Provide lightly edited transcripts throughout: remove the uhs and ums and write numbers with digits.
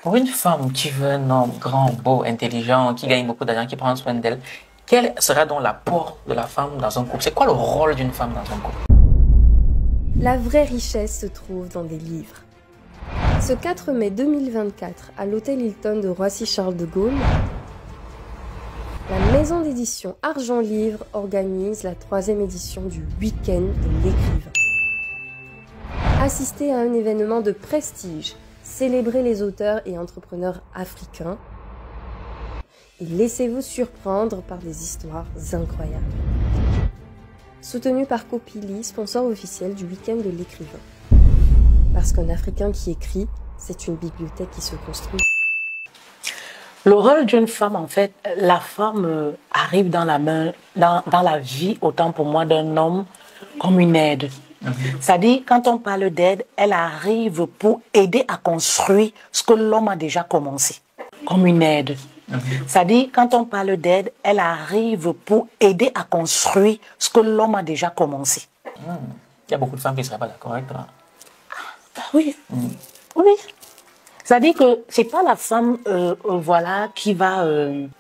Pour une femme qui veut un homme grand, beau, intelligent, qui gagne beaucoup d'argent, qui prend soin d'elle, quel sera donc l'apport de la femme dans un couple? C'est quoi le rôle d'une femme dans un couple? La vraie richesse se trouve dans des livres. Ce 4 mai 2024, à l'hôtel Hilton de Roissy-Charles de Gaulle, la maison d'édition Argent Livre organise la 3e édition du Week-end de l'écrivain. Assistez à un événement de prestige, célébrez les auteurs et entrepreneurs africains et laissez-vous surprendre par des histoires incroyables. Soutenu par Copili, sponsor officiel du Week-end de l'écrivain. Parce qu'un Africain qui écrit, c'est une bibliothèque qui se construit. Le rôle d'une femme, en fait, la femme arrive dans la vie, autant pour moi, d'un homme, comme une aide. C'est-à-dire, quand on parle d'aide, elle arrive pour aider à construire ce que l'homme a déjà commencé, comme une aide. C'est-à-dire, quand on parle d'aide, elle arrive pour aider à construire ce que l'homme a déjà commencé. Il y a beaucoup de femmes qui ne seraient pas d'accord avec toi. Oui, oui. C'est-à-dire que c'est pas la femme voilà, qui va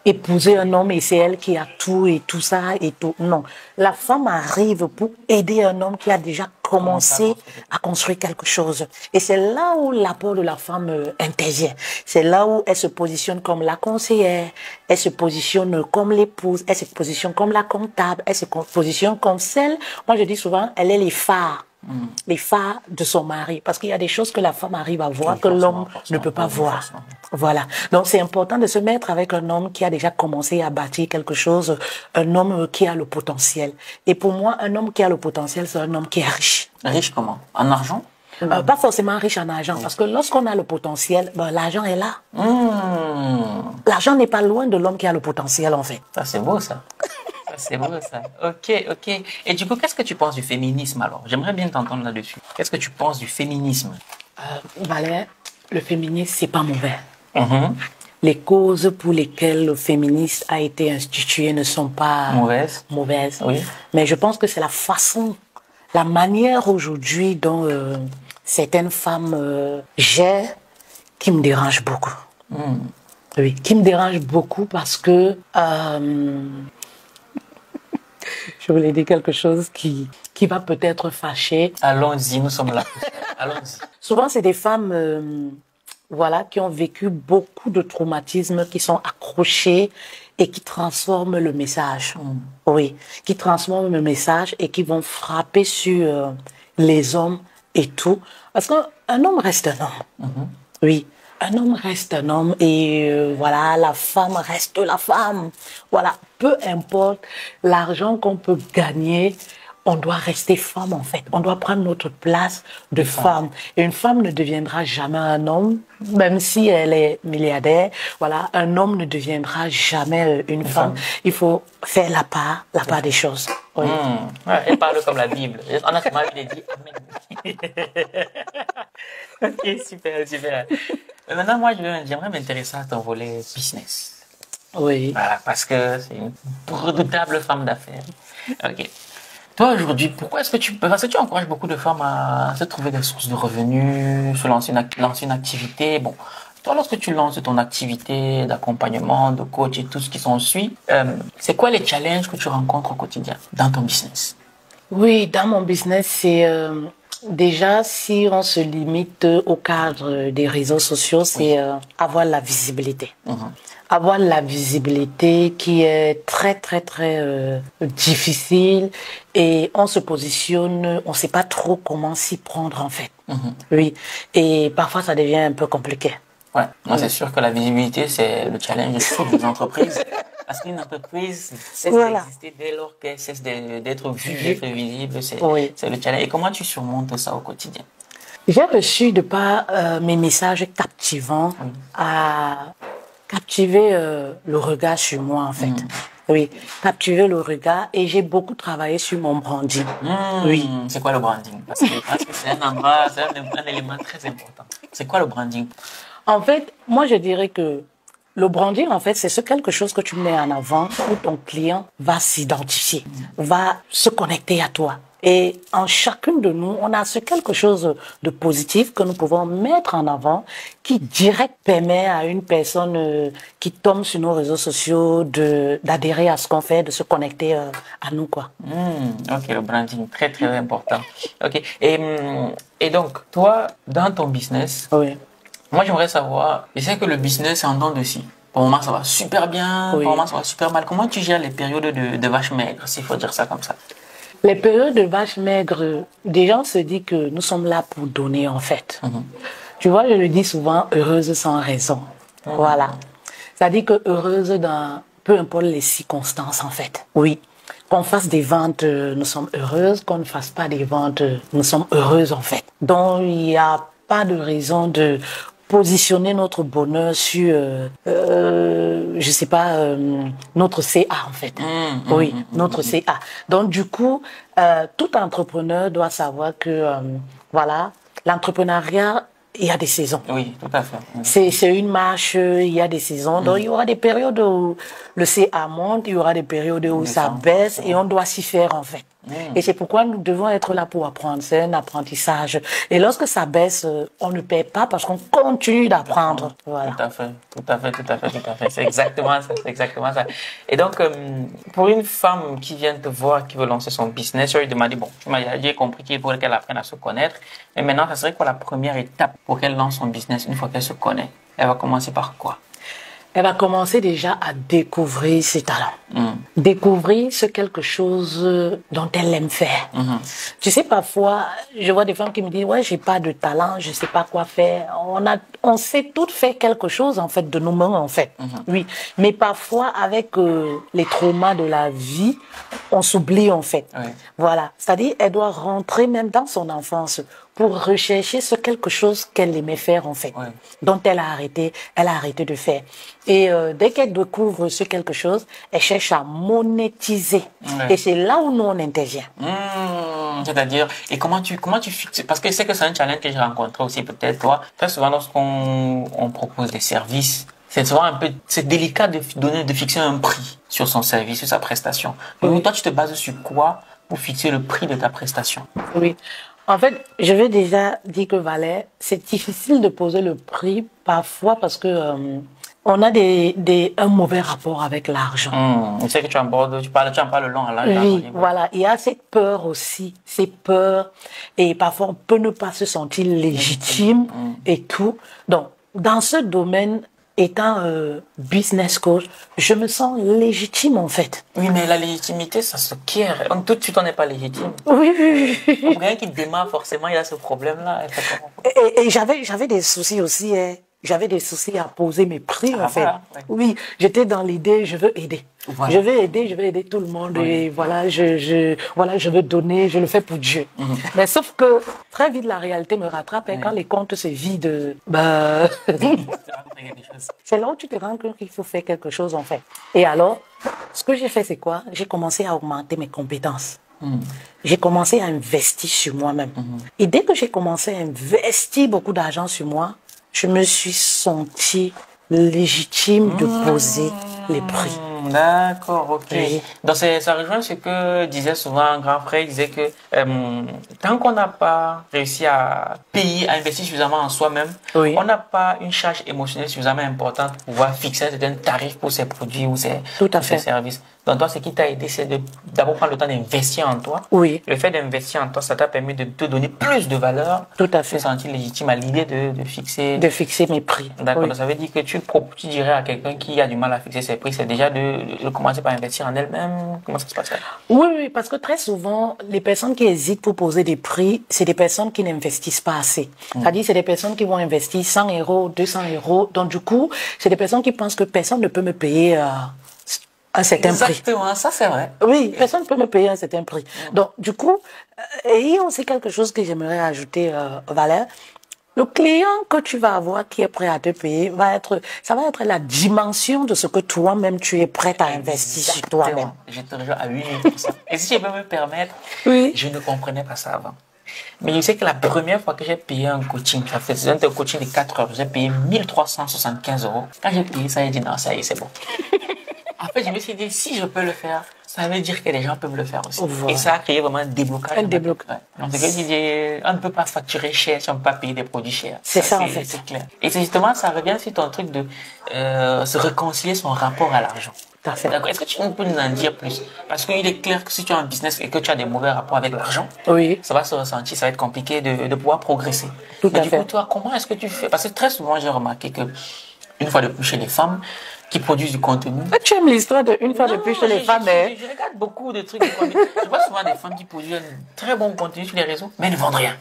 épouser un homme et c'est elle qui a tout et tout ça et tout. Non, la femme arrive pour aider un homme qui a déjà commencé à construire quelque chose. Et c'est là où l'apport de la femme intervient. C'est là où elle se positionne comme la conseillère, elle se positionne comme l'épouse, elle se positionne comme la comptable, elle se positionne comme celle, moi je dis souvent, elle est les phares. Les phares de son mari, parce qu'il y a des choses que la femme arrive à voir que l'homme ne peut pas voir. Voilà. Donc c'est important de se mettre avec un homme qui a déjà commencé à bâtir quelque chose, un homme qui a le potentiel. Et pour moi, un homme qui a le potentiel, c'est un homme qui est riche. Riche comment? En argent? Pas forcément riche en argent, parce que lorsqu'on a le potentiel, l'argent est là. L'argent n'est pas loin de l'homme qui a le potentiel, en fait. Ça, c'est beau, ça. C'est beau ça. Ok, ok. Et du coup, qu'est-ce que tu penses du féminisme alors? J'aimerais bien t'entendre là-dessus. Qu'est-ce que tu penses du féminisme? Valère, le féminisme, c'est pas mauvais. Les causes pour lesquelles le féminisme a été institué ne sont pas mauvaises. Oui. Mais je pense que c'est la façon, la manière aujourd'hui dont certaines femmes gèrent qui me dérange beaucoup. Oui, qui me dérange beaucoup parce que je voulais dire quelque chose qui va peut-être fâcher. Allons-y, nous sommes là. Allons-y. Souvent, c'est des femmes voilà, qui ont vécu beaucoup de traumatismes, qui sont accrochées et qui transforment le message. Oui, qui transforment le message et qui vont frapper sur les hommes et tout. Parce qu'un homme reste un homme. Oui. Un homme reste un homme et voilà, la femme reste la femme. Voilà, peu importe l'argent qu'on peut gagner, on doit rester femme en fait. On doit prendre notre place de femme. Et une femme ne deviendra jamais un homme, même si elle est milliardaire. Voilà, un homme ne deviendra jamais une femme. Il faut faire la part des choses. Oui. Ouais, elle parle comme la Bible. En a ma Bible dit Amen. Ok, super, super. Maintenant, moi, j'aimerais m'intéresser à ton volet business. Oui. Voilà, parce que c'est une redoutable femme d'affaires. Ok. Toi, aujourd'hui, pourquoi est-ce que parce que tu encourages beaucoup de femmes à se trouver des sources de revenus, se lancer une activité. Bon, toi, lorsque tu lances ton activité d'accompagnement, de coach et tout ce qui s'ensuit, c'est quoi les challenges que tu rencontres au quotidien dans ton business? Oui, dans mon business, c'est déjà, si on se limite au cadre des réseaux sociaux, c'est avoir la visibilité. Avoir la visibilité qui est très, très, très difficile et on se positionne, on ne sait pas trop comment s'y prendre en fait. Oui, et parfois ça devient un peu compliqué. Ouais, moi c'est sûr que la visibilité, c'est le challenge des entreprises. Parce qu'une entreprise cesse d'exister dès lors qu'elle cesse d'être vue, d'être visible. C'est le challenge. Et comment tu surmontes ça au quotidien? J'ai reçu de par mes messages captivants à captiver le regard sur moi en fait. Oui, captiver le regard et j'ai beaucoup travaillé sur mon branding. Oui. C'est quoi le branding? Parce que c'est un endroit, c'est un élément très important. C'est quoi le branding? En fait, moi je dirais que le branding, en fait, c'est quelque chose que tu mets en avant où ton client va s'identifier, va se connecter à toi. Et en chacune de nous, on a ce quelque chose de positif que nous pouvons mettre en avant qui direct permet à une personne qui tombe sur nos réseaux sociaux d'adhérer à ce qu'on fait, de se connecter à nous, quoi. Ok, le branding, très très important. Ok, et donc, toi, dans ton business, Oui. moi j'aimerais savoir, je sais que le business est en dents de scie. Pour le moment, ça va super bien, Oui. pour le moment, ça va super mal. Comment tu gères les périodes de vache maigre, s'il faut dire ça comme ça? Les périodes de vache maigre, déjà on se dit que nous sommes là pour donner en fait. Tu vois, je le dis souvent, heureuse sans raison. Voilà. C'est-à-dire que heureuse dans peu importe les circonstances en fait. Oui. Qu'on fasse des ventes, nous sommes heureuses. Qu'on ne fasse pas des ventes, nous sommes heureuses en fait. Donc il n'y a pas de raison de positionner notre bonheur sur, je sais pas, notre CA en fait. Oui, notre CA. Donc du coup, tout entrepreneur doit savoir que, voilà, l'entrepreneuriat, il y a des saisons. Oui, tout à fait. C'est une marche, il y a des saisons. Donc il y aura des périodes où le CA monte, il y aura des périodes où ça baisse et on doit s'y faire en fait. Et c'est pourquoi nous devons être là pour apprendre. C'est un apprentissage. Et lorsque ça baisse, on ne perd pas parce qu'on continue d'apprendre. Voilà. Tout à fait, tout à fait, tout à fait, tout à fait. C'est exactement ça, c'est exactement ça. Et donc, pour une femme qui vient te voir, qui veut lancer son business, je lui demande, bon, j'ai compris qu'il faut qu'elle apprenne à se connaître. Mais maintenant, ça serait quoi la première étape pour qu'elle lance son business une fois qu'elle se connaît? Elle va commencer par quoi? Elle va commencer déjà à découvrir ses talents. Découvrir ce quelque chose dont elle aime faire. Tu sais, parfois, je vois des femmes qui me disent, ouais, j'ai pas de talent, je sais pas quoi faire. On sait toutes faire quelque chose, en fait, de nous-mêmes, en fait. Oui. Mais parfois, avec les traumas de la vie, on s'oublie, en fait. Oui. Voilà. C'est-à-dire, elle doit rentrer même dans son enfance pour rechercher ce quelque chose qu'elle aimait faire, en fait. Oui. Dont elle a arrêté de faire. Et dès qu'elle découvre ce quelque chose, elle cherche à monétiser. Ouais. Et c'est là où nous, on intervient. C'est-à-dire, et comment tu fixes, parce que je sais que c'est un challenge que j'ai rencontré aussi peut-être toi, très souvent lorsqu'on propose des services, c'est souvent un peu, c'est délicat de fixer un prix sur son service, sur sa prestation. Donc toi, tu te bases sur quoi pour fixer le prix de ta prestation? Oui. En fait, je vais déjà dire que Valère, c'est difficile de poser le prix parfois parce que on a un mauvais rapport avec l'argent. Je sais que tu en parles long à large. Oui, voilà. Il y a cette peur aussi, ces peurs. Et parfois, on peut ne pas se sentir légitime et tout. Donc, dans ce domaine, étant business coach, je me sens légitime en fait. Oui, mais la légitimité, ça se quiert. Donc, tout de suite, on n'est pas légitime. Oui. Pour quelqu'un qui démarre, forcément, il y a ce problème-là. Et j'avais des soucis aussi, hein. J'avais des soucis à poser mes prix, en fait. Voilà, ouais. Oui, j'étais dans l'idée, je veux aider. Voilà. Je veux aider tout le monde. Oui. Et voilà, je veux donner, je le fais pour Dieu. Mais sauf que très vite, la réalité me rattrape et quand les comptes se vident, c'est là où tu te rends compte qu'il faut faire quelque chose, en fait. Et alors, ce que j'ai fait, c'est quoi? J'ai commencé à augmenter mes compétences. J'ai commencé à investir sur moi-même. Et dès que j'ai commencé à investir beaucoup d'argent sur moi, je me suis sentie légitime de poser les prix. D'accord, ok. Oui. Donc ça rejoint ce que disait souvent un grand frère, il disait que tant qu'on n'a pas réussi à payer, à investir suffisamment en soi-même, Oui. on n'a pas une charge émotionnelle suffisamment importante pour pouvoir fixer un certain tarif pour ses produits ou ses services. Donc toi, ce qui t'a aidé, c'est d'abord prendre le temps d'investir en toi. Oui. Le fait d'investir en toi, ça t'a permis de te donner plus de valeur. Tout à fait. Te sentir légitime à l'idée de fixer... De fixer mes prix. D'accord, Oui. donc ça veut dire que tu dirais à quelqu'un qui a du mal à fixer ses prix, c'est déjà de commencer par investir en elle-même. Comment ça se passe? Oui, parce que très souvent, les personnes qui hésitent pour poser des prix, c'est des personnes qui n'investissent pas assez. C'est-à-dire, c'est des personnes qui vont investir 100 euros, 200 euros. Donc, du coup, c'est des personnes qui pensent que personne ne peut me payer un certain prix. Exactement, ça c'est vrai. Oui, personne ne peut me payer un certain prix. Donc, du coup, et il y a aussi quelque chose que j'aimerais ajouter, Valère. Le client que tu vas avoir qui est prêt à te payer ça va être la dimension de ce que toi-même tu es prêt à investir sur toi-même. Je te rejoins à 8000%. Et si je peux me permettre, Oui. je ne comprenais pas ça avant. Mais je sais que la première fois que j'ai payé un coaching, ça faisait un coaching de 4 heures, j'ai payé 1375 euros. Quand j'ai payé ça, j'ai dit non, ça y est, c'est bon. En fait, je me suis dit, si je peux le faire, Ça veut dire que les gens peuvent le faire aussi. Voilà. Et ça a créé vraiment un déblocage. Un déblocage. Ouais. Donc, c'est que tu dis, on ne peut pas facturer cher si on ne peut pas payer des produits chers. C'est ça, en fait. C'est clair. Et c'est justement, ça revient sur ton truc de se réconcilier son rapport à l'argent. Tout à fait. D'accord. Est-ce que tu peux nous en dire plus? Parce qu'il est clair que si tu as un business et que tu as des mauvais rapports avec l'argent, Oui. ça va se ressentir, ça va être compliqué de pouvoir progresser. Tout Mais à du fait. coup, toi, comment est-ce que tu fais? Parce que très souvent, j'ai remarqué que, une fois de plus chez les femmes qui produisent du contenu. Tu aimes l'histoire de une fois de plus chez les femmes, hein? Je regarde beaucoup de trucs. Je vois souvent des femmes qui produisent un très bon contenu sur les réseaux, mais elles ne vendent rien.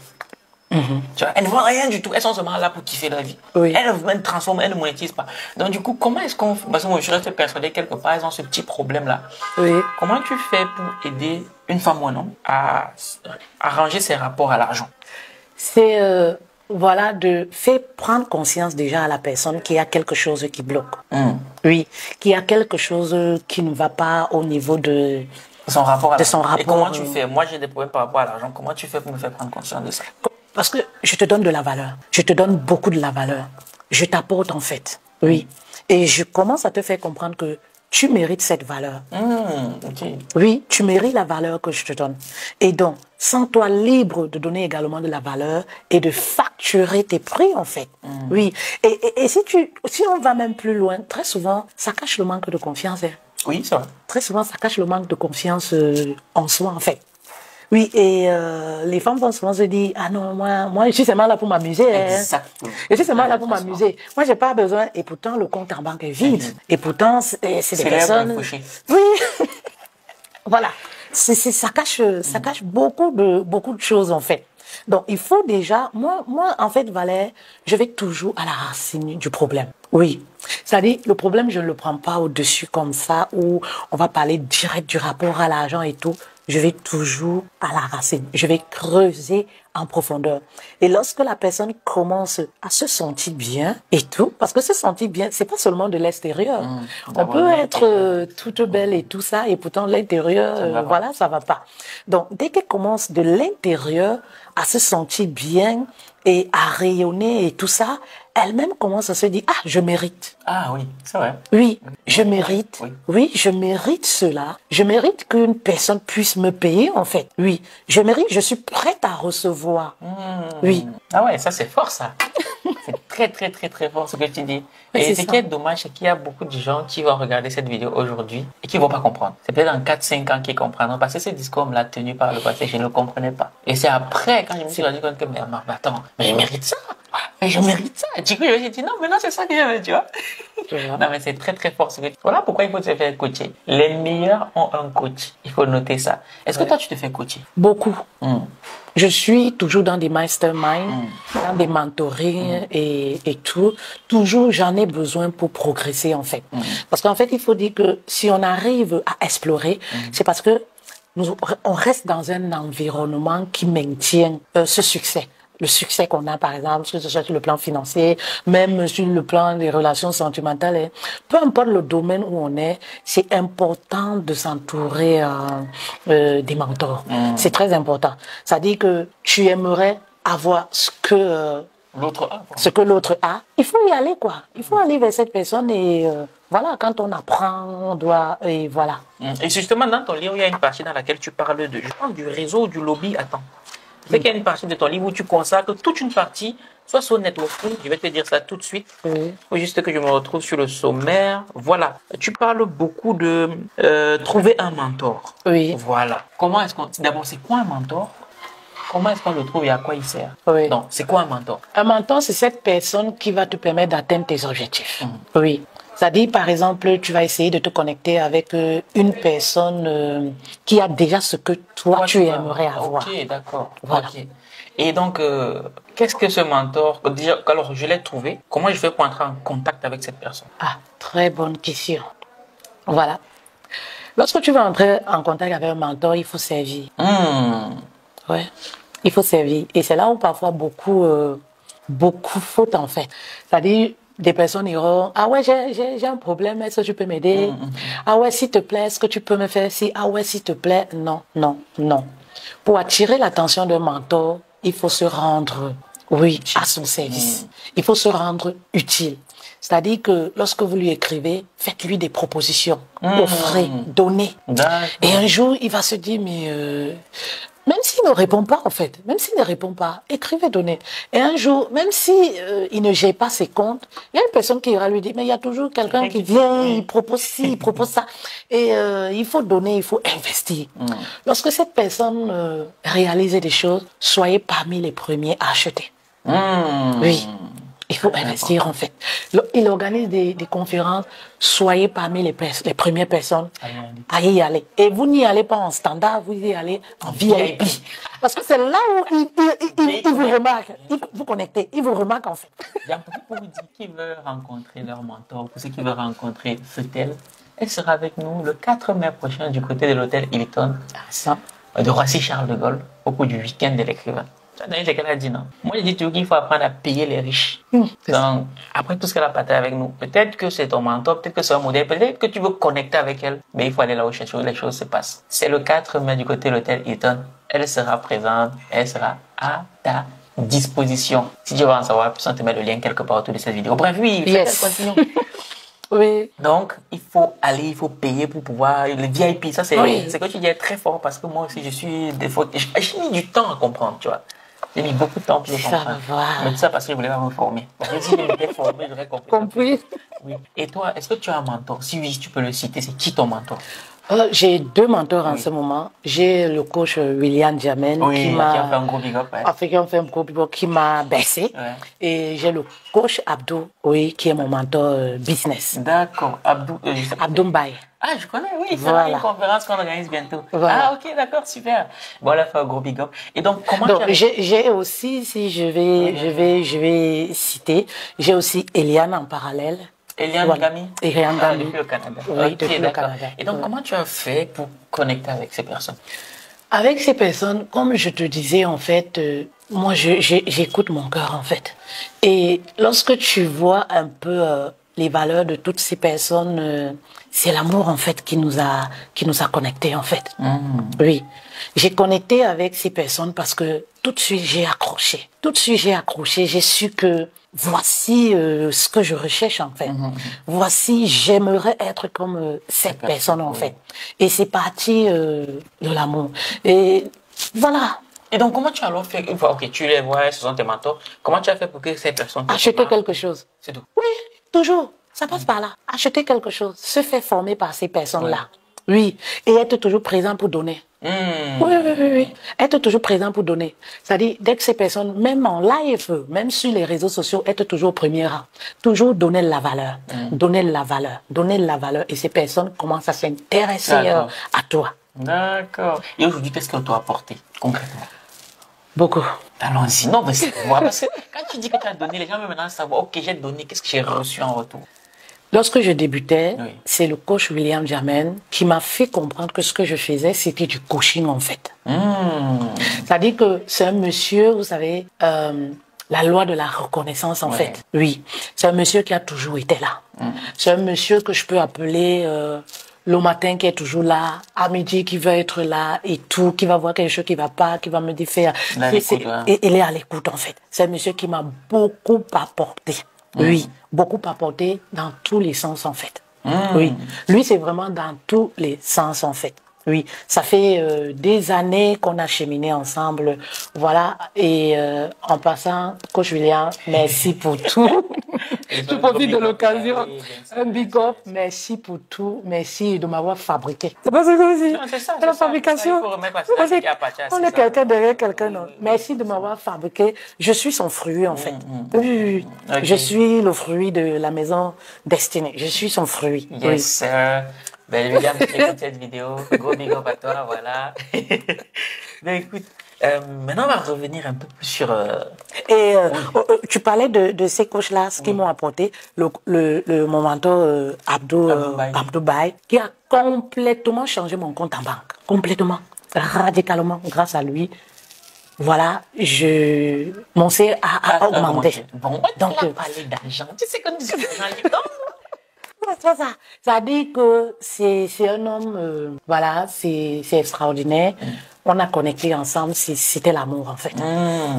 Tu vois, elles ne vendent rien du tout. Elles sont seulement là pour kiffer la vie. Oui. Elles ne transforment, elles ne monétisent pas. Donc, du coup, comment est-ce qu'on... Parce que moi, je reste persuadé quelque part, elles ont ce petit problème-là. Oui. Comment tu fais pour aider une femme ou un homme à ranger ses rapports à l'argent? C'est voilà, de faire prendre conscience déjà à la personne qu'il y a quelque chose qui bloque. Oui, qu'il y a quelque chose qui ne va pas au niveau de son rapport à de son l'argent. Et comment rapport, tu fais? Moi, j'ai des problèmes par rapport à l'argent. Comment tu fais pour me faire prendre conscience de ça? Parce que je te donne de la valeur. Je te donne beaucoup de la valeur. Je t'apporte en fait. Oui. Et je commence à te faire comprendre que tu mérites cette valeur. Ok. Oui, tu mérites la valeur que je te donne. Et donc, sens-toi libre de donner également de la valeur et de facturer tes prix, en fait. Oui. Et si on va même plus loin, très souvent, ça cache le manque de confiance. Hein. Oui, ça va. Très souvent, ça cache le manque de confiance en soi, en fait. Oui, et les femmes vont souvent se dire, ah non, moi, je suis seulement là pour m'amuser. Hein. Exactement. Je suis seulement là pour m'amuser. Moi, j'ai pas besoin. Et pourtant, le compte en banque est vide. Et pourtant, c'est des personnes... Oui. Voilà. Ça cache beaucoup de choses, en fait. Donc, il faut déjà... Moi, en fait, Valère, je vais toujours à la racine du problème. Oui. C'est-à-dire, le problème, je ne le prends pas au-dessus comme ça, où on va parler direct du rapport à l'argent et tout. Je vais toujours à la racine. Je vais creuser en profondeur. Et lorsque la personne commence à se sentir bien et tout, parce que se sentir bien, c'est pas seulement de l'extérieur. On peut être toute belle et tout ça, et pourtant l'intérieur, voilà, ça va pas. Donc, dès qu'elle commence de l'intérieur à se sentir bien et à rayonner et tout ça, elle-même commence à se dire, ah, je mérite. Ah oui, c'est vrai. Oui, je mérite. Oui. Oui, je mérite cela. Je mérite qu'une personne puisse me payer, en fait. Oui, je mérite, je suis prête à recevoir. Oui. Ah ouais, ça c'est fort, ça. C'est très, très, très, très fort ce que tu dis. Oui, Et c'est ce qui est dommage, c'est qu'il y a beaucoup de gens qui vont regarder cette vidéo aujourd'hui et qui ne vont pas comprendre. C'est peut-être dans 4-5 ans qu'ils comprendront. Parce que ce discours, on me l'a tenu par le passé, je ne le comprenais pas. Et c'est après, quand je me suis rendu compte que, mais attends, mais je mérite ça. Mais je mérite ça. Du coup, je me suis dit, non, mais non, c'est ça que je veux, tu vois. Non, mais c'est très, très fort. Voilà pourquoi il faut se faire coacher. Les meilleurs ont un coach. Il faut noter ça. Est-ce que toi, tu te fais coacher? Beaucoup. Je suis toujours dans des masterminds, dans des mentorings et tout. Toujours, j'en ai besoin pour progresser, en fait. Parce qu'en fait, il faut dire que si on arrive à explorer, c'est parce que on reste dans un environnement qui maintient ce succès. Le succès qu'on a, par exemple, que ce soit sur le plan financier, même sur le plan des relations sentimentales. Hein. Peu importe le domaine où on est, c'est important de s'entourer des mentors. C'est très important. C'est-à-dire que tu aimerais avoir ce que l'autre a. Il faut y aller, quoi. Il faut aller vers cette personne et voilà, quand on apprend, on doit... Et voilà. Et justement, dans ton livre, il y a une partie dans laquelle tu parles je parle du réseau, du lobby. Attends. C'est qu'il y a une partie de ton livre où tu consacres toute une partie, soit sur networking, je vais te dire ça tout de suite. Faut juste que je me retrouve sur le sommaire. Voilà. Tu parles beaucoup de trouver un mentor. Oui. Voilà. Comment est-ce qu'on... D'abord, c'est quoi un mentor? Comment est-ce qu'on le trouve et à quoi il sert? Oui. Donc, c'est quoi un mentor? Un mentor, c'est cette personne qui va te permettre d'atteindre tes objectifs. Oui. C'est-à-dire, par exemple, tu vas essayer de te connecter avec une personne qui a déjà ce que toi, tu aimerais avoir. Ok, d'accord. Voilà. Okay. Et donc, qu'est-ce que ce mentor... Déjà, alors, je l'ai trouvé. Comment je fais pour entrer en contact avec cette personne? Ah, très bonne question. Voilà. Lorsque tu veux entrer en contact avec un mentor, il faut servir. Ouais. Il faut servir. Et c'est là où parfois beaucoup faute, en fait. C'est-à-dire... Des personnes iront, ah ouais, j'ai un problème, est-ce que tu peux m'aider? Ah ouais, s'il te plaît, est-ce que tu peux me faire ci? Ah ouais, s'il te plaît, non, non, non. Pour attirer l'attention d'un mentor, il faut se rendre, oui, à son service. Il faut se rendre utile. C'est-à-dire que lorsque vous lui écrivez, faites-lui des propositions, offrez, donnez. Et un jour, il va se dire, mais même s'il ne répond pas, en fait, même s'il ne répond pas, écrivez, donnez. Et un jour, même si il ne gère pas ses comptes, il y a une personne qui ira lui dire, mais il y a toujours quelqu'un qui vient, il propose ci, il propose ça. Et il faut donner, il faut investir. Lorsque cette personne réalise des choses, soyez parmi les premiers à acheter. Oui. Il faut investir, en fait. Il organise des conférences. Soyez parmi les premières personnes à y aller. Et vous n'y allez pas en standard, vous y allez en VIP. Parce que c'est là où il vous remarque. Vous connectez, il vous remarque, en fait. Pour vous dire qui veut rencontrer leur mentor, pour ceux qui veulent rencontrer Fetel, elle sera avec nous le 4 mai prochain du côté de l'hôtel Hilton de Roissy-Charles de Gaulle, au cours du week-end de l'écrivain. C'est qu'elle a dit non. Moi, je dis toujours qu'il faut apprendre à payer les riches. Donc, après tout ce qu'elle a partagé avec nous, peut-être que c'est ton mentor, peut-être que c'est un modèle, peut-être que tu veux connecter avec elle, mais il faut aller là où les choses se passent. C'est le 4 mai du côté de l'hôtel Hilton. Elle sera présente, elle sera à ta disposition. Si tu veux en savoir plus, on te met le lien quelque part autour de cette vidéo. Bref, oui, continuons. Oui. Donc, il faut aller, il faut payer pour pouvoir. Le VIP, ça, c'est que tu dis est très fort parce que moi aussi, j'ai mis du temps à comprendre, tu vois. J'ai mis beaucoup de temps pour le comprendre. Mais tout ça parce que je voulais pas me former. Parce que si je m'étais formé, j'aurais compris. Oui. Et toi, est-ce que tu as un mentor? Si oui, tu peux le citer, c'est qui ton mentor? J'ai deux mentors en ce moment. J'ai le coach William Jamen qui m'a fait un gros big up, qui m'a baissé. Et j'ai le coach Abdou, qui est mon mentor business. D'accord. Abdou Mbaye. Ah, je connais, oui. C'est une conférence qu'on organise bientôt. Ah, ok, d'accord, super. Bon, elle a fait un gros big up. Et donc, comment j'ai aussi, si je vais citer, j'ai aussi Eliane en parallèle. Eliane Gami? Eliane Gami. Depuis le Canada. Oui, depuis le Canada. Et donc, comment tu as fait pour connecter avec ces personnes? Avec ces personnes, comme je te disais, en fait, moi, j'écoute mon cœur, en fait. Et lorsque tu vois un peu les valeurs de toutes ces personnes, c'est l'amour, en fait, qui nous a connectés, en fait. Oui. J'ai connecté avec ces personnes parce que tout de suite, j'ai accroché. Tout de suite, j'ai accroché. J'ai su que voici ce que je recherche, en fait. Voici, j'aimerais être comme cette personne, en fait. Et c'est parti de l'amour. Et voilà. Et donc, comment tu as alors fait, une fois que tu les vois, ce sont tes mentors, comment tu as fait pour que ces personnes... Acheter quelque chose. C'est tout. Oui, toujours. Ça passe par là. Acheter quelque chose. Se faire former par ces personnes-là. Oui. Et être toujours présent pour donner. Oui. Être toujours présent pour donner. C'est-à-dire, dès que ces personnes, même en live, même sur les réseaux sociaux, être toujours au premier rang. Toujours donner la valeur. Donner la valeur. Donner la valeur. Et ces personnes commencent à s'intéresser à toi. D'accord. Et aujourd'hui, qu'est-ce qu'on t'a apporté, concrètement? Beaucoup. Allons-y. Non, mais c'est moi. Parce que quand tu dis que tu as donné, les gens veulent maintenant savoir, ok, j'ai donné, qu'est-ce que j'ai reçu en retour? Lorsque je débutais, c'est le coach William Jamen qui m'a fait comprendre que ce que je faisais, c'était du coaching, en fait. C'est-à-dire que c'est un monsieur, vous savez, la loi de la reconnaissance, en fait. Oui. C'est un monsieur qui a toujours été là. C'est un monsieur que je peux appeler le matin, qui est toujours là, à midi, qui veut être là et tout, qui va voir quelque chose qui va pas, qui va me dire faire. Et il est à l'écoute, en fait. C'est un monsieur qui m'a beaucoup apporté. Oui, beaucoup apporté dans tous les sens, en fait. Oui, lui, c'est vraiment dans tous les sens, en fait. Oui, ça fait des années qu'on a cheminé ensemble. Voilà, et en passant, coach William, merci pour tout. Je profite de l'occasion. Un big up, merci pour tout. Merci de m'avoir fabriqué. C'est pas ça aussi. C'est ça. La fabrication. On est quelqu'un derrière quelqu'un. Oui. Merci de m'avoir fabriqué. Je suis son fruit, en fait. Oui. Okay. Je suis le fruit de la maison destinée. Je suis son fruit. Yes, sir. Ben, William, tu écoutes cette vidéo. Gros big up à toi, voilà. Ben, écoute, maintenant, on va revenir un peu plus sur... tu parlais de ces coachs-là, ce qu'ils m'ont apporté. Mon mentor, Abdou Mbaye, qui a complètement changé mon compte en banque. Complètement. Radicalement, grâce à lui. Voilà, mon C a augmenté. Bon, donc, on va parler d'argent. Tu sais qu'on dit d'argent, c'est ça. Ça dit que c'est un homme, voilà, c'est extraordinaire. On a connecté ensemble, c'était l'amour, en fait.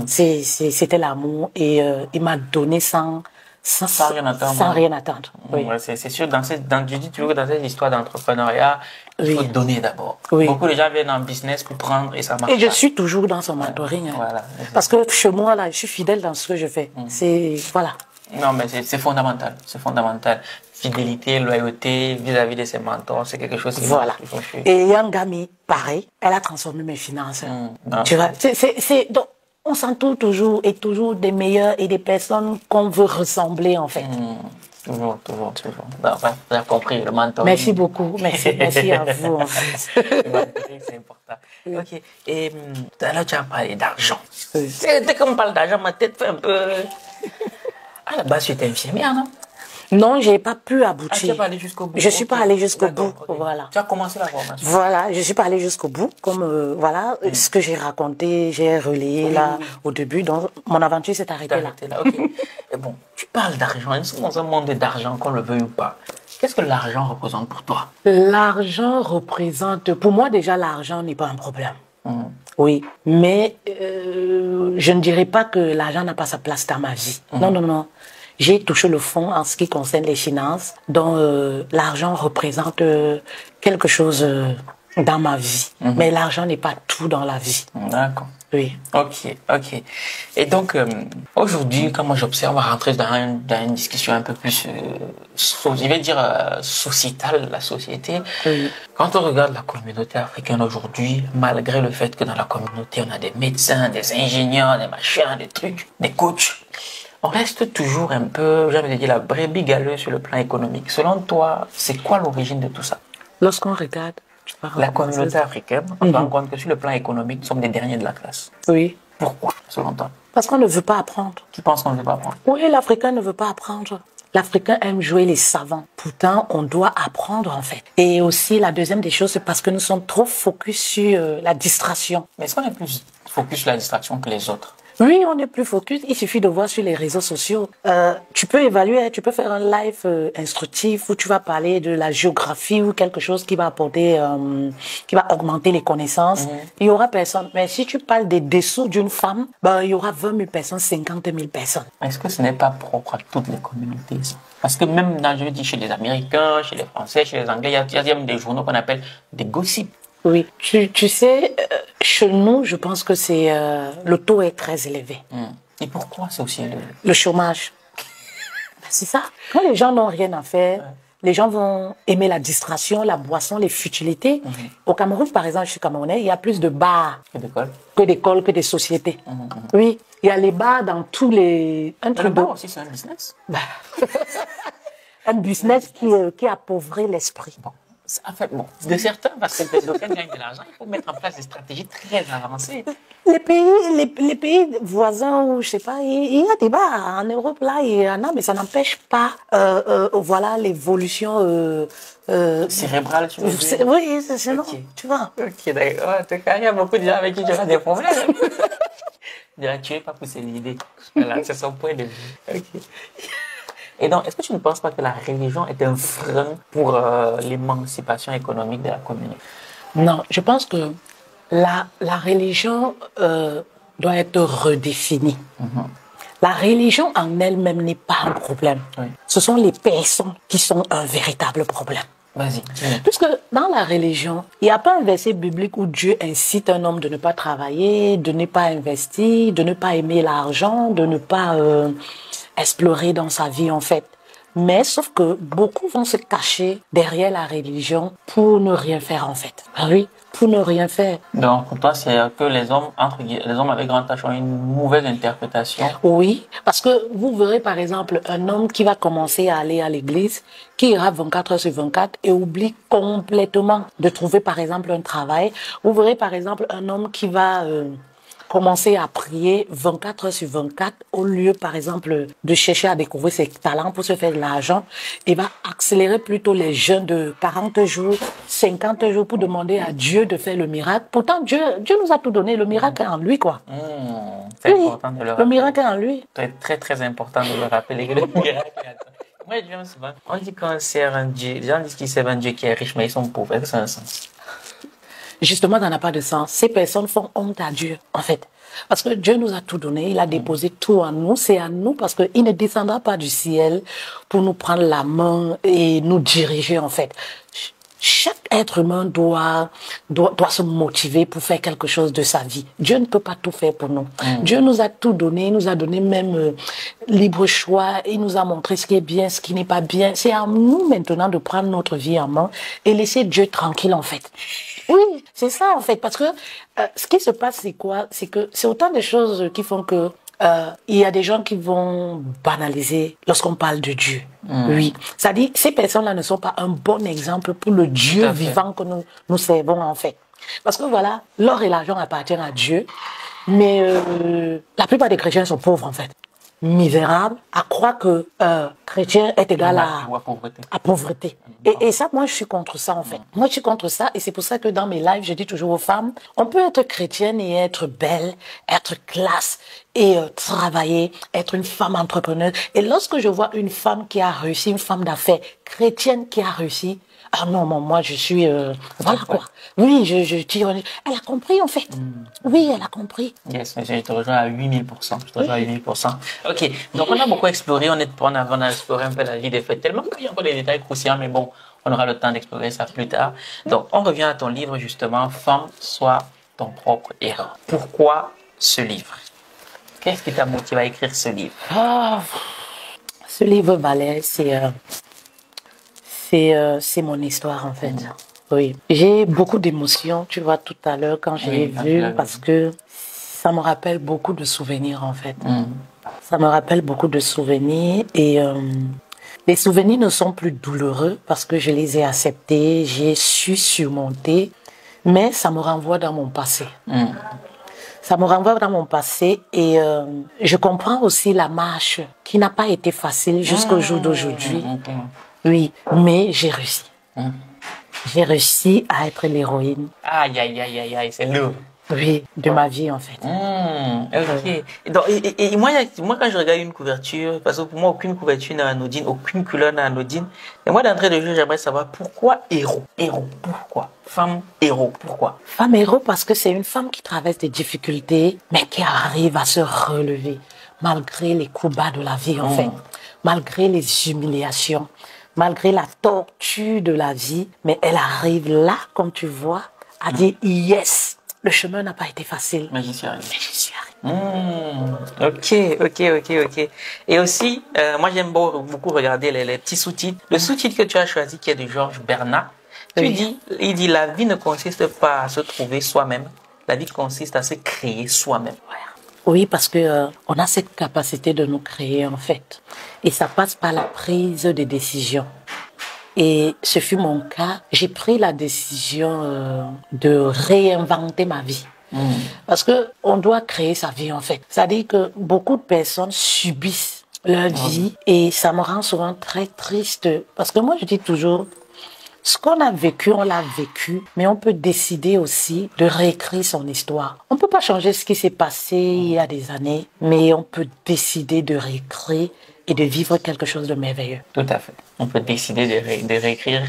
C'était l'amour et il m'a donné sans Sans rien attendre. Sans rien attendre. Oui. Ouais, c'est sûr, je dis toujours que dans cette histoire d'entrepreneuriat, il faut donner d'abord. Oui. Beaucoup de gens viennent en business pour prendre et ça marche. Et je suis toujours dans son mentoring. Hein. Voilà. Parce que chez moi, là, je suis fidèle dans ce que je fais. C'est, voilà. Non, mais c'est fondamental. C'est fondamental. Fidélité, loyauté vis-à-vis de ses mentors, c'est quelque chose qui voilà. Et Yangami, pareil, elle a transformé mes finances. Tu vois, donc, on s'entoure toujours et toujours des meilleurs et des personnes qu'on veut ressembler, en fait. Toujours. Ben, enfin, vous avez compris, le mentor. Merci beaucoup. Merci à vous. En fait. C'est important. Ok. Et tout à l'heure, tu as parlé d'argent. Dès qu'on parle d'argent, ma tête fait un peu. À la base, tu étais infirmière, non? Non, j'ai pas pu aboutir. Tu n'es pas allé jusqu'au bout. Je suis pas allée jusqu'au bout. Okay. Voilà. Tu as commencé la formation. Voilà, je suis pas allée jusqu'au bout. Comme voilà, ce que j'ai raconté, j'ai relayé là au début. Donc mon aventure s'est arrêtée là. Okay. Et bon, tu parles d'argent. Nous sommes dans un monde d'argent, qu'on le veuille ou pas. Qu'est-ce que l'argent représente pour toi? L'argent représente, pour moi déjà, l'argent n'est pas un problème. Oui, mais je ne dirais pas que l'argent n'a pas sa place dans ma vie. Non. J'ai touché le fond en ce qui concerne les finances, dont l'argent représente quelque chose dans ma vie. Mais l'argent n'est pas tout dans la vie. D'accord. Oui. Ok. Et donc, aujourd'hui, quand moi j'observe, on va rentrer dans une discussion un peu plus, je vais dire, sociétale, la société. Oui. Quand on regarde la communauté africaine aujourd'hui, malgré le fait que dans la communauté, on a des médecins, des ingénieurs, des machins, des trucs, des coachs, on reste toujours un peu, j'ai envie de dire, la brebis galeuse sur le plan économique. Selon toi, c'est quoi l'origine de tout ça? Lorsqu'on regarde la communauté africaine, on se rend compte que sur le plan économique, nous sommes des derniers de la classe. Oui. Pourquoi, selon toi? Parce qu'on ne veut pas apprendre. Tu penses qu'on ne veut pas apprendre? Oui, l'Africain ne veut pas apprendre. L'Africain aime jouer les savants. Pourtant, on doit apprendre, en fait. Et aussi, la deuxième des choses, c'est parce que nous sommes trop focus sur la distraction. Mais est-ce qu'on est plus focus sur la distraction que les autres? Oui, on est plus focus. Il suffit de voir sur les réseaux sociaux. Tu peux évaluer, tu peux faire un live instructif où tu vas parler de la géographie ou quelque chose qui va apporter, qui va augmenter les connaissances. Il y aura personne. Mais si tu parles des dessous d'une femme, ben, il y aura 20 000 personnes, 50 000 personnes. Est-ce que ce n'est pas propre à toutes les communautés, ça? Parce que même dans, je veux dire, chez les Américains, chez les Français, chez les Anglais, il y a même des journaux qu'on appelle des gossips. Oui, tu sais, chez nous, je pense que c'est le taux est très élevé. Et pourquoi c'est aussi élevé? Le chômage. C'est ça. Quand les gens n'ont rien à faire, les gens vont aimer la distraction, la boisson, les futilités. Au Cameroun, par exemple, je suis camerounais, il y a plus de bars que d'écoles, que des sociétés. Oui, il y a les bars dans tous les... Le bar aussi, c'est un business. Un business qui appauvrit l'esprit. Bon. En fait, bon, de certains, parce que d'aucuns gagnent de l'argent, il faut mettre en place des stratégies très avancées. Les pays voisins, où je sais pas, il y a des bars en Europe, là, il y en a, mais ça n'empêche pas, voilà, l'évolution cérébrale, tu veux dire? Oui, c'est non, tu vois. Ok, d'accord. En tout cas, il y a beaucoup de gens avec qui tu as des problèmes. Tu n'es pas poussé l'idée. Voilà, c'est son point de vue. Ok. Et donc, est-ce que tu ne penses pas que la religion est un frein pour l'émancipation économique de la communauté? Non, je pense que la religion doit être redéfinie. La religion en elle-même n'est pas un problème. Ce sont les personnes qui sont un véritable problème. Vas-y. Puisque dans la religion, il n'y a pas un verset biblique où Dieu incite un homme de ne pas travailler, de ne pas investir, de ne pas aimer l'argent, de ne pas explorer dans sa vie en fait. Mais sauf que beaucoup vont se cacher derrière la religion pour ne rien faire en fait. Ah oui, pour ne rien faire. Donc pour toi, c'est que les hommes, les hommes avec grand H ont une mauvaise interprétation. Oui, parce que vous verrez par exemple un homme qui va commencer à aller à l'église, qui ira 24 heures sur 24 et oublie complètement de trouver par exemple un travail. Vous verrez par exemple un homme qui va commencer à prier 24 heures sur 24 au lieu, par exemple, de chercher à découvrir ses talents pour se faire de l'argent. Il va accélérer plutôt les jeûnes de 40 jours, 50 jours pour demander à Dieu de faire le miracle. Pourtant, Dieu nous a tout donné. Le miracle est en lui, quoi. C'est important de le rappeler. Le miracle est en lui. C'est très, très important de le rappeler que le miracle est en lui. Moi, je dis souvent, on dit qu'on sert un Dieu, les gens disent qu'ils servent un Dieu qui est riche, mais ils sont pauvres. Est-ce que ça a un sens? Justement, ça n'a pas de sens. Ces personnes font honte à Dieu, en fait. Parce que Dieu nous a tout donné, il a déposé tout en nous, c'est à nous parce qu'il ne descendra pas du ciel pour nous prendre la main et nous diriger en fait. Chaque être humain doit se motiver pour faire quelque chose de sa vie. Dieu ne peut pas tout faire pour nous. Dieu nous a tout donné, il nous a donné même libre choix, il nous a montré ce qui est bien, ce qui n'est pas bien. C'est à nous maintenant de prendre notre vie en main et laisser Dieu tranquille en fait. Oui, c'est ça en fait, parce que ce qui se passe, c'est quoi? C'est que c'est autant de choses qui font que il y a des gens qui vont banaliser lorsqu'on parle de Dieu. Oui, c'est-à-dire ces personnes-là ne sont pas un bon exemple pour le Dieu vivant que nous servons en fait. Parce que voilà, l'or et l'argent appartiennent à Dieu, mais la plupart des chrétiens sont pauvres en fait. Misérables, à croire que chrétien est égal à pauvreté. Et ça, moi, je suis contre ça, en fait. Moi, je suis contre ça, et c'est pour ça que dans mes lives, je dis toujours aux femmes, on peut être chrétienne et être belle, être classe, et travailler, être une femme entrepreneuse. Et lorsque je vois une femme qui a réussi, une femme d'affaires chrétienne qui a réussi, ah non, moi, je suis... voilà quoi. Oui, je tire... Elle a compris, en fait. Oui, elle a compris. Yes, mais je te rejoins à 8000%. Je te rejoins à 8000%. Ok, donc on a beaucoup exploré, on a exploré un peu la vie des fêtes, tellement qu'il y a encore des détails croustillants, mais bon, on aura le temps d'explorer ça plus tard. Donc, on revient à ton livre, justement, Femme, sois ton propre héros. Pourquoi ce livre? Qu'est-ce qui t'a motivé à écrire ce livre? Ce livre, Valère, c'est mon histoire en fait. Oui, j'ai beaucoup d'émotions, tu vois, tout à l'heure quand je l'ai vu, parce que ça me rappelle beaucoup de souvenirs en fait. Ça me rappelle beaucoup de souvenirs et les souvenirs ne sont plus douloureux parce que je les ai acceptés, j'ai su surmonter, mais ça me renvoie dans mon passé. Ça me renvoie dans mon passé et je comprends aussi la marche qui n'a pas été facile jusqu'au jour d'aujourd'hui. Oui, mais j'ai réussi. J'ai réussi à être l'héroïne. Aïe, aïe, aïe, aïe, aïe, c'est lourd. Oui, de ma vie en fait. Ok. Et moi, quand je regarde une couverture, parce que pour moi, aucune couverture n'est anodine, aucune couleur n'est anodine. Et moi, d'entrée de jeu, j'aimerais savoir pourquoi héros? Héros, pourquoi? Femme héros, pourquoi? Femme héros parce que c'est une femme qui traverse des difficultés, mais qui arrive à se relever, malgré les coups bas de la vie en fait, malgré les humiliations, malgré la torture de la vie, mais elle arrive là, comme tu vois, à dire yes. Le chemin n'a pas été facile. Mais j'y suis arrivé. Mais j'y suis arrivé. Ok. Et aussi, moi j'aime beaucoup regarder les petits sous-titres. Le sous-titre que tu as choisi, qui est de Georges Bernard, il dit la vie ne consiste pas à se trouver soi-même, la vie consiste à se créer soi-même. Oui, parce que on a cette capacité de nous créer en fait. Et ça passe par la prise de décisions. Et ce fut mon cas. J'ai pris la décision de réinventer ma vie. Parce que on doit créer sa vie en fait. C'est-à-dire que beaucoup de personnes subissent leur vie et ça me rend souvent très triste. Parce que moi je dis toujours, ce qu'on a vécu, on l'a vécu, mais on peut décider aussi de réécrire son histoire. On ne peut pas changer ce qui s'est passé il y a des années, mais on peut décider de réécrire et de vivre quelque chose de merveilleux. Tout à fait. On peut décider de réécrire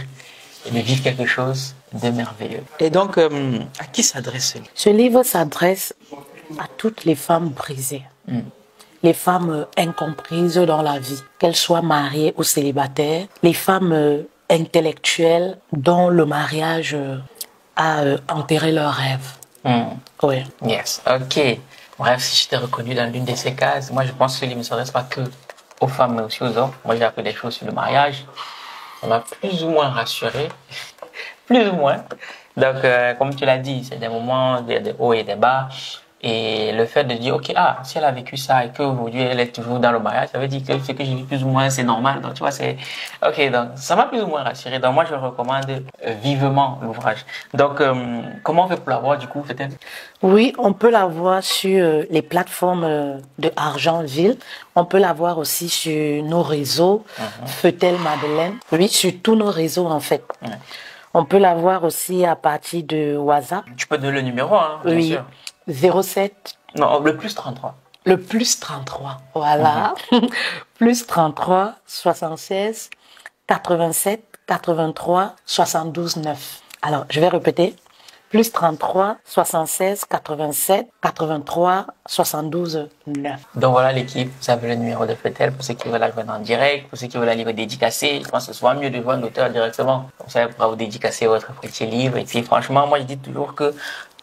et de vivre quelque chose de merveilleux. Et donc, à qui s'adresse ce livre? Ce livre s'adresse à toutes les femmes brisées, les femmes incomprises dans la vie, qu'elles soient mariées ou célibataires, les femmes intellectuelles dont le mariage a enterré leurs rêves. Oui. Yes, ok. Bref, si je t'ai reconnu dans l'une de ces cases, moi je pense que ce livre ne s'adresse pas que aux femmes mais aussi aux hommes. Moi j'ai appris des choses sur le mariage. Ça m'a plus ou moins rassuré. Plus ou moins. Donc, comme tu l'as dit, c'est des moments, des hauts et des bas. Et le fait de dire, ok, si elle a vécu ça et qu'aujourd'hui elle est toujours dans le mariage, ça veut dire que ce que j'ai vu plus ou moins, c'est normal. Donc, tu vois, c'est, ok, donc, ça m'a plus ou moins rassuré. Donc, moi, je recommande vivement l'ouvrage. Donc, comment on fait pour l'avoir, du coup, peut-être? Oui, on peut l'avoir sur les plateformes de Argentville. On peut l'avoir aussi sur nos réseaux, Feutel Madeleine. Oui, sur tous nos réseaux, en fait. On peut l'avoir aussi à partir de WhatsApp. Tu peux donner le numéro, hein, bien sûr. 07. Non, le plus 33. Le plus 33, voilà. Plus 33, 76, 87, 83, 72, 9. Alors, je vais répéter. Plus 33 76 87 83 72 9. Donc voilà l'équipe, vous avez le numéro de Fetel pour ceux qui veulent la joindre en direct, pour ceux qui veulent la livre dédicacée. Je pense que ce soit mieux de joindre l'auteur directement. Comme ça, il pourra vous dédicacer votre petit livre. Et puis franchement, moi je dis toujours que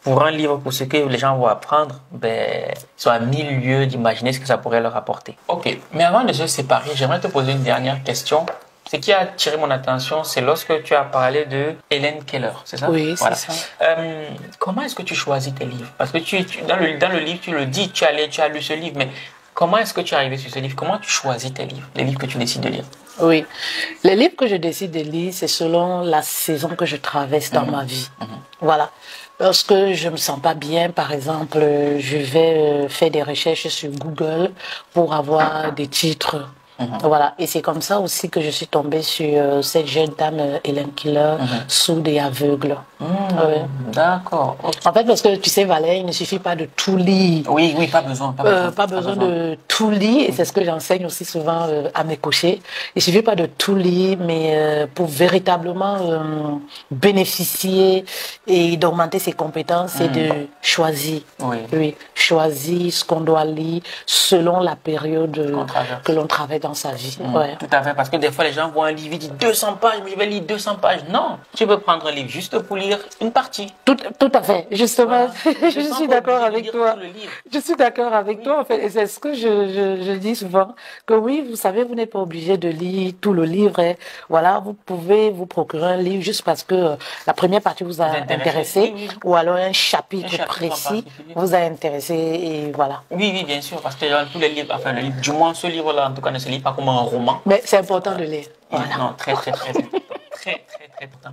pour un livre, pour ce que les gens vont apprendre, ils sont à 1000 lieues d'imaginer ce que ça pourrait leur apporter. Ok, mais avant de se séparer, j'aimerais te poser une dernière question. Ce qui a attiré mon attention, c'est lorsque tu as parlé de Helen Keller, c'est ça? Oui, voilà. c'est ça. Comment est-ce que tu choisis tes livres? Parce que dans le livre, tu le dis, tu as lu ce livre, mais comment est-ce que tu es arrivé sur ce livre? Comment tu choisis tes livres, les livres que tu décides de lire? Oui, les livres que je décide de lire, c'est selon la saison que je traverse dans ma vie. Voilà. Lorsque je me sens pas bien, par exemple, je vais faire des recherches sur Google pour avoir des titres. Voilà, et c'est comme ça aussi que je suis tombée sur cette jeune dame Helen Keller, sourde et aveugle. Ouais. D'accord. En fait, parce que tu sais, Valère, il ne suffit pas de tout lire. Oui, pas besoin. Pas besoin de tout lire, et c'est ce que j'enseigne aussi souvent à mes coachés. Il suffit pas de tout lire, mais pour véritablement bénéficier et d'augmenter ses compétences, c'est de choisir. Oui, choisir ce qu'on doit lire selon la période que l'on travaille dans sa vie. Ouais. Tout à fait, parce que des fois les gens voient un livre, ils disent 200 pages, mais je vais lire 200 pages. Non, tu peux prendre un livre juste pour lire une partie. Tout à fait, justement, je suis d'accord avec toi. Je suis d'accord avec toi, en fait, et c'est ce que je dis souvent, que oui, vous savez, vous n'êtes pas obligé de lire tout le livre. Et voilà, vous pouvez vous procurer un livre juste parce que la première partie vous a intéressé, ou alors un chapitre précis vous a intéressé, et voilà. Oui, bien sûr, parce que dans tous les livres, enfin, du moins ce livre-là, en tout cas, ne se lit pas comme un roman. Mais c'est important de lire. Voilà. Non, très important. Très important.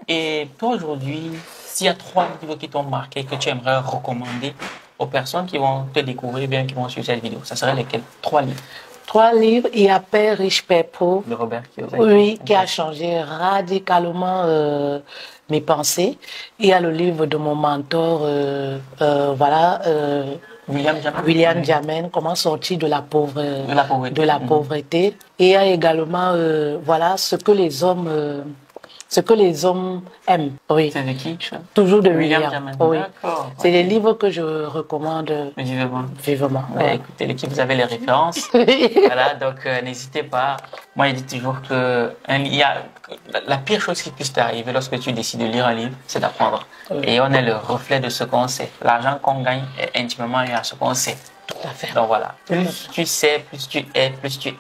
Et toi, aujourd'hui, s'il y a 3 livres qui t'ont marqué, que tu aimerais recommander aux personnes qui vont te découvrir, bien qui vont suivre cette vidéo, ça serait lesquels? 3 livres. 3 livres. Il y a Père riche, Père pauvre. De Robert Kiyosaki. Oui, qui a changé radicalement mes pensées. Il y a le livre de mon mentor, William Jamen, comment sortir de la pauvreté. Et il y a également ce que les hommes aiment. Oui. C'est de qui? Toujours de William. Oui. C'est des livres que je recommande vivement. Ouais. Écoutez, l'équipe, vous avez les références. Voilà, donc n'hésitez pas. Moi, je dis toujours que la pire chose qui puisse t'arriver lorsque tu décides de lire un livre, c'est d'apprendre. Et on est le reflet de ce qu'on sait. L'argent qu'on gagne est intimement lié à ce qu'on sait. Tout à fait. Donc voilà, plus tu sais, plus tu es, plus tu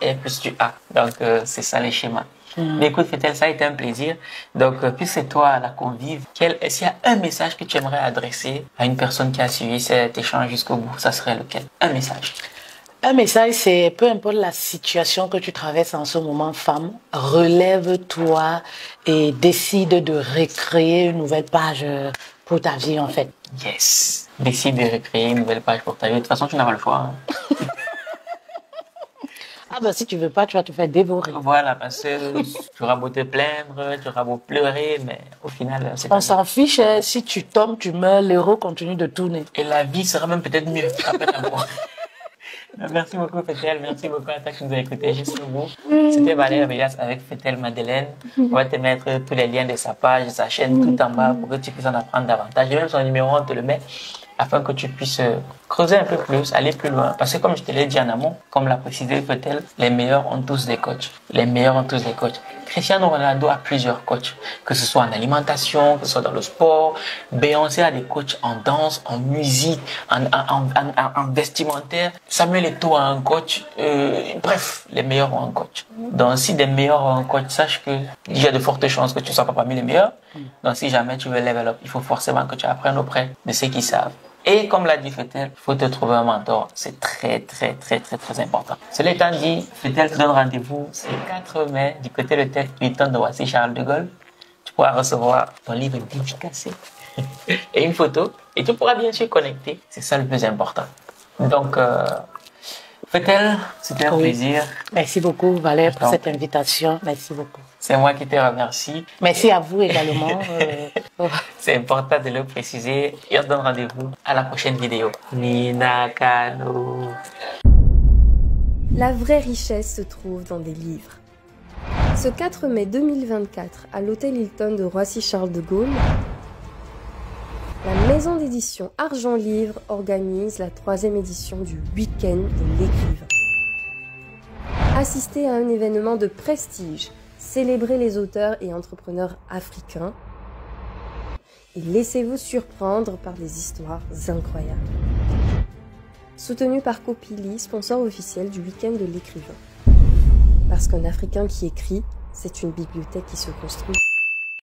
as. Donc c'est ça les schémas. Mais écoute, Fetel, ça a été un plaisir. Donc, puisque c'est toi la convive, s'il y a un message que tu aimerais adresser à une personne qui a suivi cet échange jusqu'au bout, ça serait lequel? Un message. Un message, c'est peu importe la situation que tu traverses en ce moment, femme, relève-toi et décide de recréer une nouvelle page pour ta vie, en fait. Yes. Décide de recréer une nouvelle page pour ta vie. De toute façon, tu n'as pas le choix. Ah ben si tu veux pas, tu vas te faire dévorer. Voilà, parce que tu auras beau te plaindre, tu auras beau pleurer, mais au final, c'est on s'en fiche, si tu tombes, tu meurs, l'héros continue de tourner. Et la vie sera même peut-être mieux après ta mort. Merci beaucoup Fetel, merci beaucoup à toi qui nous a écoutés jusqu'au bout. C'était Valère Veillas avec Fetel Madeleine. On va te mettre tous les liens de sa page, de sa chaîne tout en bas pour que tu puisses en apprendre davantage. Et même son numéro, on te le met afin que tu puisses creuser un peu plus, aller plus loin. Parce que comme je te l'ai dit en amont, comme l'a précisé Fetel, les meilleurs ont tous des coachs. Les meilleurs ont tous des coachs. Cristiano Ronaldo a plusieurs coachs, que ce soit en alimentation, que ce soit dans le sport. Beyoncé a des coachs en danse, en musique, en vestimentaire. Samuel Eto'o a un coach. Bref, les meilleurs ont un coach. Donc si des meilleurs ont un coach, sache que il y a de fortes chances que tu ne sois pas parmi les meilleurs. Donc si jamais tu veux level up, il faut forcément que tu apprennes auprès de ceux qui savent. Et comme l'a dit Fetel, il faut te trouver un mentor. C'est très important. Cela étant dit, Fetel te donne rendez-vous le 4 mai du côté de Tech Hilton de Roissy Charles de Gaulle. Tu pourras recevoir ton livre dédicacé et une photo. Et tu pourras bien sûr connecter. C'est ça le plus important. Donc, Fetel, c'était un plaisir. Merci beaucoup Valère pour cette invitation. Merci beaucoup. C'est moi qui te remercie. Merci à vous également. C'est important de le préciser. Et on se donne rendez-vous à la prochaine vidéo. Nina Kano. La vraie richesse se trouve dans des livres. Ce 4 mai 2024, à l'hôtel Hilton de Roissy-Charles de Gaulle, maison d'édition Argent Livre organise la 3e édition du Week-end de l'écrivain. Assistez à un événement de prestige, célébrez les auteurs et entrepreneurs africains et laissez-vous surprendre par des histoires incroyables. Soutenu par Copili, sponsor officiel du Week-end de l'écrivain. Parce qu'un Africain qui écrit, c'est une bibliothèque qui se construit.